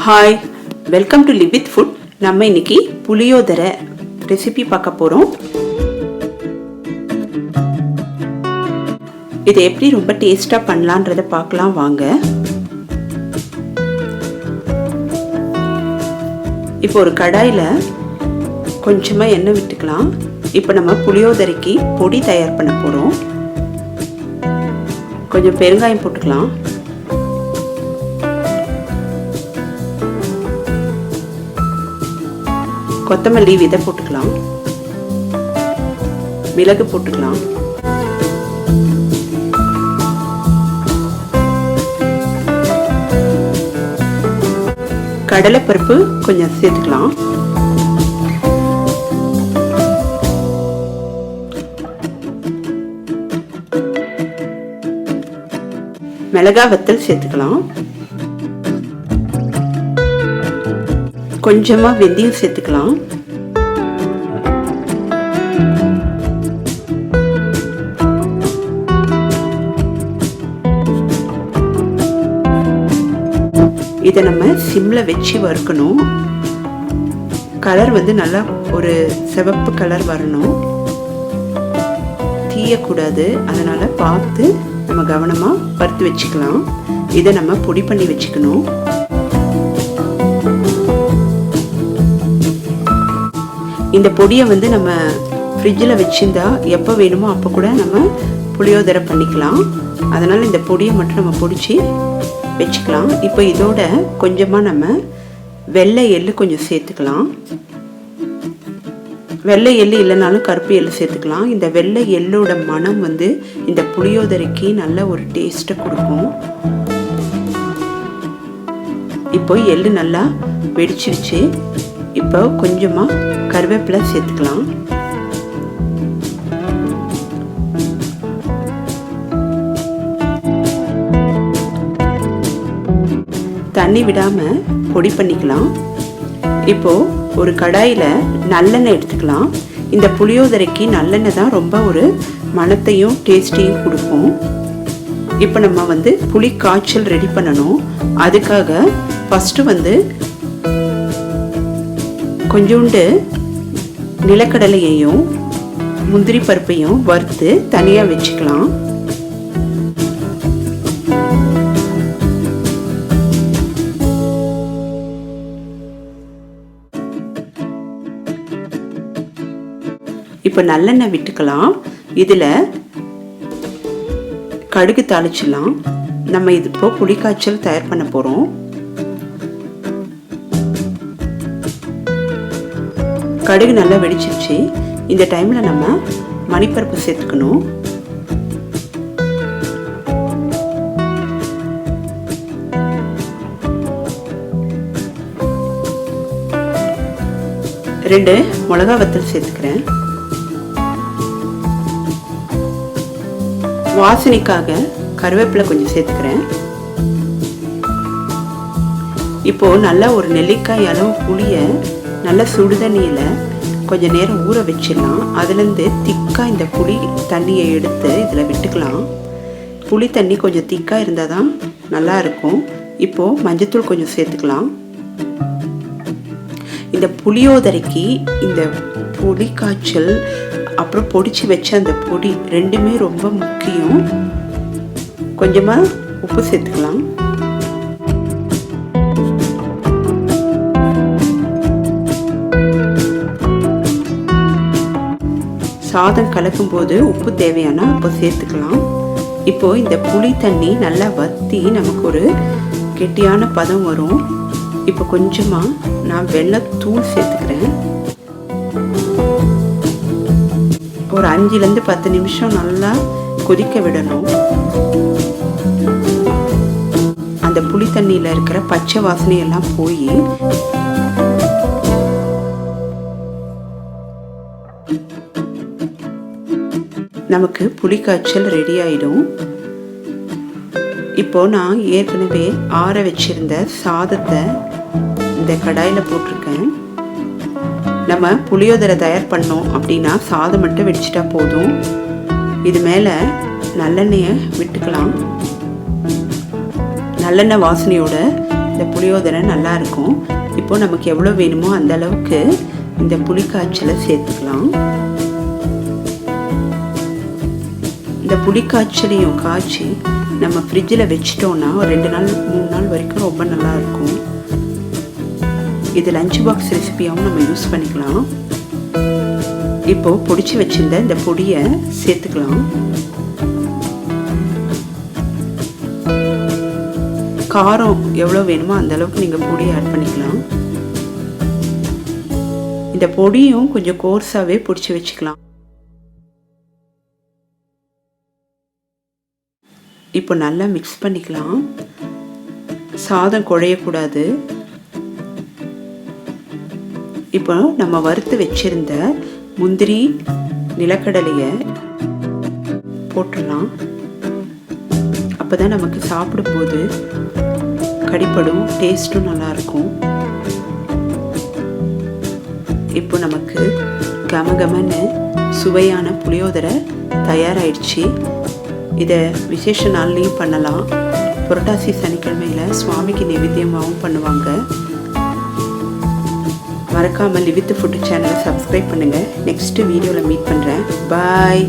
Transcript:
Hi, welcome to live with food. நம்ம இன்னைக்கு புளியோதரை recipe பார்க்க போகிறோம். இதை எப்படி ரொம்ப டேஸ்டாக பண்ணலான்றதை பார்க்கலாம் வாங்க. இப்போ ஒரு கடாயில் கொஞ்சமாக எண்ணெய் விட்டுக்கலாம். இப்போ நம்ம புளியோதரைக்கு பொடி தயார் பண்ண போகிறோம். கொஞ்சம் பெருங்காயம் போட்டுக்கலாம். கொத்தமல்லி விதை போட்டுக்கலாம். மிளகு போட்டுக்கலாம். கடலைப்பருப்பு கொஞ்சம் சேர்த்துக்கலாம். மிளகாய் வத்தல் சேர்த்துக்கலாம். கொஞ்சமா வெந்தயம் சேர்த்துக்கலாம். இதை நம்ம சிம்ல வச்சு வறுக்கணும். கலர் நல்லா ஒரு சிவப்பு கலர் வரணும். தீயக்கூடாது. அதனால பார்த்து நம்ம கவனமா வறுத்து வச்சுக்கலாம். இதை நம்ம பொடி பண்ணி வச்சுக்கணும். இந்த பொடியை நம்ம ஃப்ரிட்ஜில் வச்சுருந்தா எப்போ வேணுமோ அப்போ கூட நம்ம புளியோதரை பண்ணிக்கலாம். அதனால் இந்த பொடியை மட்டும் நம்ம பொடிச்சு வச்சுக்கலாம். இப்போ இதோட கொஞ்சமாக நம்ம வெள்ளை எள்ளு கொஞ்சம் சேர்த்துக்கலாம். வெள்ளை எள்ளு இல்லைனாலும் கருப்பு எள்ளு சேர்த்துக்கலாம். இந்த வெள்ளை எள்ளோட மனம் இந்த புளியோதரைக்கு நல்ல ஒரு டேஸ்ட்டை கொடுக்கும். இப்போ எள்ளு நல்லா வெடிச்சிருச்சு. இப்போ கொஞ்சமாக கருவேப்பிலை சேர்த்துக்கலாம். தண்ணி விடாம பொடி பண்ணிக்கலாம். இப்போ ஒரு கடாயில் நல்லெண்ணெய் எடுத்துக்கலாம். இந்த புளியோதரைக்கு நல்லெண்ணெய் தான் ரொம்ப ஒரு மணத்தையும் டேஸ்ட்டையும் கொடுக்கும். இப்போ நம்ம புளி காய்ச்சல் ரெடி பண்ணணும். அதுக்காக ஃபஸ்ட்டு கொஞ்சோண்டு நிலக்கடலையையும் முந்திரி பருப்பையும் வறுத்து தனியாக வச்சுக்கலாம். இப்போ நல்லெண்ணெய் விட்டுக்கலாம். இதில் கடுகு தாளிச்சிடலாம். நம்ம இது இப்போ புளிக்காய்ச்சல் தயார் பண்ண போகிறோம். கடுகு நல்லா வெடிச்சிருச்சு. இந்த டைமில் நம்ம மணிப்பருப்பு சேர்த்துக்கணும். ரெண்டு மிளகா வத்தல் சேர்த்துக்கிறேன். வாசனைக்காக கருவேப்பிலை கொஞ்சம் சேர்த்துக்கிறேன். இப்போ நல்லா ஒரு நெல்லிக்காய் அளவு புளியை நல்ல சுடுதண்ணியில் கொஞ்சம் நேரம் ஊற வச்சிடலாம். அதுலேருந்து திக்காக இந்த புளி தண்ணியை எடுத்து இதில் விட்டுக்கலாம். புளி தண்ணி கொஞ்சம் திக்காக இருந்தால் தான் நல்லா இருக்கும். இப்போது மஞ்சத்தூள் கொஞ்சம் சேர்த்துக்கலாம். இந்த புளியோதரைக்கு இந்த புளி காய்ச்சல் அப்புறம் பொடிச்சு வச்ச அந்த பொடி ரெண்டுமே ரொம்ப முக்கியம். கொஞ்சமாக உப்பு சேர்த்துக்கலாம். சாதம் கலக்கும் போது உப்பு தேவையான உப்பு சேர்த்துக்கலாம். இப்போ இந்த புளி தண்ணி நல்லா வற்றி நமக்கு ஒரு கெட்டியான பதம் வரும். இப்போ கொஞ்சமாக நான் வெல்லத்தூள் சேர்த்துக்கிறேன். ஒரு 5லேருந்து 10 நிமிஷம் நல்லா கொதிக்க விடணும். அந்த புளி தண்ணியில் இருக்கிற பச்சை வாசனையெல்லாம் போய் நமக்கு புளிக்காய்ச்சல் ரெடி ஆகிடும். இப்போ நான் ஏற்கனவே ஆற வச்சிருந்த சாதத்தை இந்த கடாயில் போட்டிருக்கேன். நம்ம புளியோதரை தயார் பண்ணோம் அப்படின்னா சாதம் மட்டும் வெடிச்சிட்டா போதும். இது மேலே நல்லெண்ணெயை விட்டுக்கலாம். நல்லெண்ணெய் வாசனையோட இந்த புளியோதரை நல்லாயிருக்கும். இப்போது நமக்கு எவ்வளோ வேணுமோ அந்த அளவுக்கு இந்த புளி காய்ச்சலை சேர்த்துக்கலாம். இந்த புளி காய்ச்சலையும் காய்ச்சி நம்ம ஃப்ரிட்ஜில் வச்சிட்டோன்னா ஒரு 2 நாள் 3 நாள் வரைக்கும் ரொம்ப நல்லாயிருக்கும். இது லஞ்ச் பாக்ஸ் ரெசிபியாகவும் நம்ம யூஸ் பண்ணிக்கலாம். இப்போது பொடிச்சு வச்சிருந்த இந்த பொடியை சேர்த்துக்கலாம். காரம் எவ்வளோ வேணுமோ அந்த அளவுக்கு நீங்கள் பொடியை ஆட் பண்ணிக்கலாம். இந்த பொடியும் கொஞ்சம் கோர்ஸாகவே பொடிச்சு வச்சுக்கலாம். இப்போ நல்லா மிக்ஸ் பண்ணிக்கலாம். சாதம் குழையக்கூடாது. இப்போ நம்ம வறுத்து வச்சிருந்த முந்திரி நிலக்கடலையை போட்டுடலாம். அப்போ தான் நமக்கு சாப்பிடும்போது கடிப்படும், டேஸ்ட்டும் நல்லாயிருக்கும். இப்போ நமக்கு கமகமன்னு சுவையான புளியோதரை தயாராகிடுச்சு. இதை விசேஷ நாள்லேயும் பண்ணலாம். புரட்டாசி சனிக்கிழமையில் சுவாமிக்கு நைவேத்தியமாகவும் பண்ணுவாங்க. மறக்காமல் லிவித் ஃபுட் சேனலை சப்ஸ்கிரைப் பண்ணுங்கள். நெக்ஸ்ட் வீடியோவில் மீட் பண்ணுறேன். பாய்.